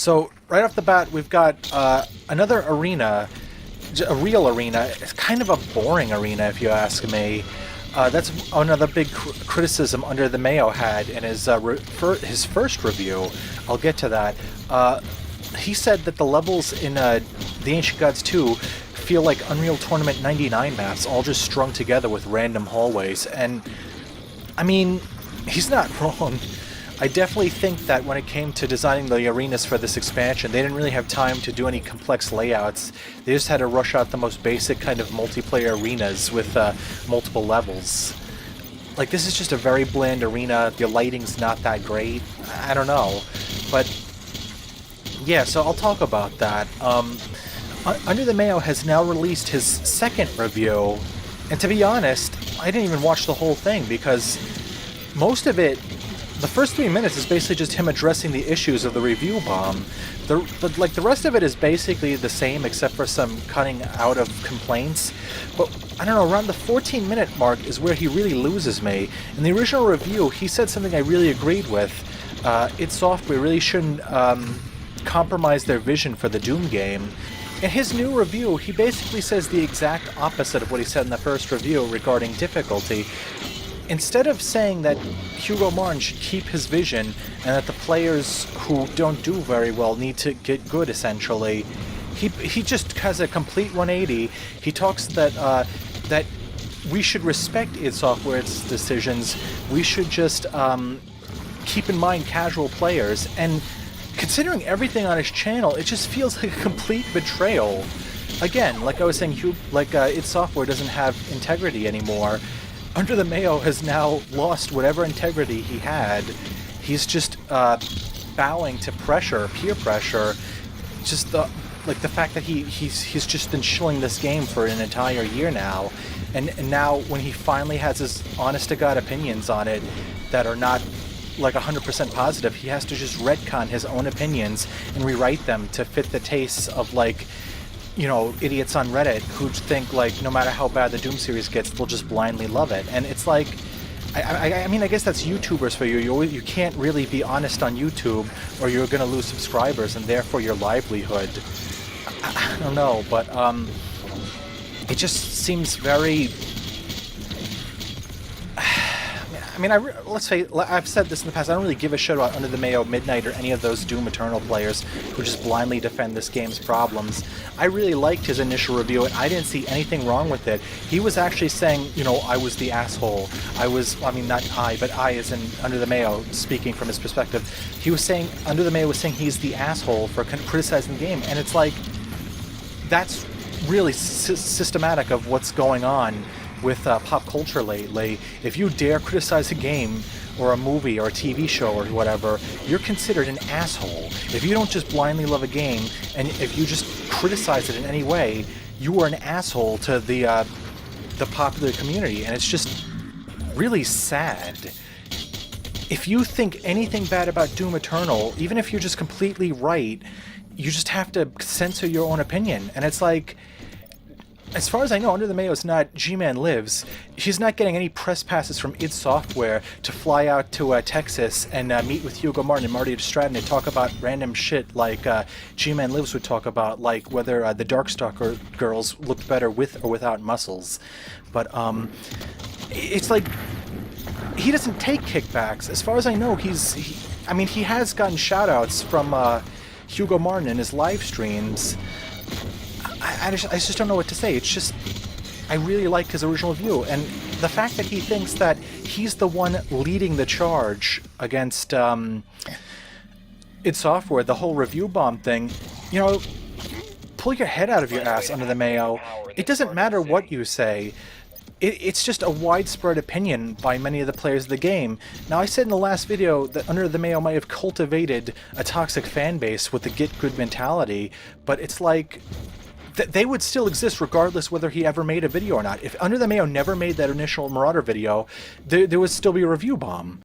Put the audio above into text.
So right off the bat, we've got another arena, a real arena. It's kind of a boring arena, if you ask me. That's another big criticism Under the Mayo had in his his first review. I'll get to that. He said that the levels in The Ancient Gods 2 feel like Unreal Tournament 99 maps, all just strung together with random hallways. And, I mean, he's not wrong. I definitely think that when it came to designing the arenas for this expansion, they didn't really have time to do any complex layouts. They just had to rush out the most basic kind of multiplayer arenas with multiple levels. Like, this is just a very bland arena. The lighting's not that great. I don't know. But, yeah, so I'll talk about that. Under the Mayo has now released his second review, and to be honest, I didn't even watch the whole thing because most of it, the first 3 minutes is basically just him addressing the issues of the review bomb. The rest of it is basically the same except for some cutting out of complaints. But, I don't know, around the 14-minute mark is where he really loses me. In the original review, he said something I really agreed with. id Software really shouldn't compromise their vision for the Doom game. In his new review, he basically says the exact opposite of what he said in the first review regarding difficulty. Instead of saying that Hugo Martin should keep his vision and that the players who don't do very well need to get good, essentially, he just has a complete 180. He talks that that we should respect id Software's decisions. We should just keep in mind casual players. And considering everything on his channel, it just feels like a complete betrayal. Again, like I was saying, id Software doesn't have integrity anymore. Under the Mayo has now lost whatever integrity he had. He's just bowing to pressure, peer pressure. Just the fact that he's just been shilling this game for an entire year now, and now when he finally has his honest-to-God opinions on it that are not like 100% positive, he has to just retcon his own opinions and rewrite them to fit the tastes of, like, you know, idiots on Reddit who think, like, no matter how bad the Doom series gets, they'll just blindly love it. And it's like, I mean, I guess that's YouTubers for you. You can't really be honest on YouTube, or you're going to lose subscribers and therefore your livelihood. I don't know, but it just seems very... I mean, let's say, I've said this in the past, I don't really give a shit about Under the Mayo, Midnight, or any of those Doom Eternal players who just blindly defend this game's problems. I really liked his initial review, and I didn't see anything wrong with it. He was actually saying, you know, I was the asshole. I mean, not I, but I as in Under the Mayo, speaking from his perspective. He was saying, Under the Mayo was saying he's the asshole for criticizing the game, and it's like, that's really systematic of what's going on with pop culture lately. If you dare criticize a game or a movie or a TV show or whatever, you're considered an asshole. If you don't just blindly love a game, and if you just criticize it in any way, you are an asshole to the popular community, and it's just really sad. If you think anything bad about Doom Eternal, even if you're just completely right, you just have to censor your own opinion. And it's like, as far as I know, Under the Mayo is not G-Man Lives. She's not getting any press passes from id Software to fly out to Texas and meet with Hugo Martin and Marty Stratton and talk about random shit like G-Man Lives would talk about, like whether the Darkstalker girls looked better with or without muscles. But it's like, he doesn't take kickbacks. As far as I know, he has gotten shout-outs from Hugo Martin in his live streams. I just don't know what to say. It's just, I really liked his original view, and the fact that he thinks that he's the one leading the charge against id Software, the whole review bomb thing, you know, pull your head out of your ass, Under the Mayo. It doesn't matter what you say. It's just a widespread opinion by many of the players of the game. Now, I said in the last video that Under the Mayo might have cultivated a toxic fan base with the get good mentality, but it's like, they would still exist regardless whether he ever made a video or not. If Under the Mayo never made that initial Marauder video, there would still be a review bomb.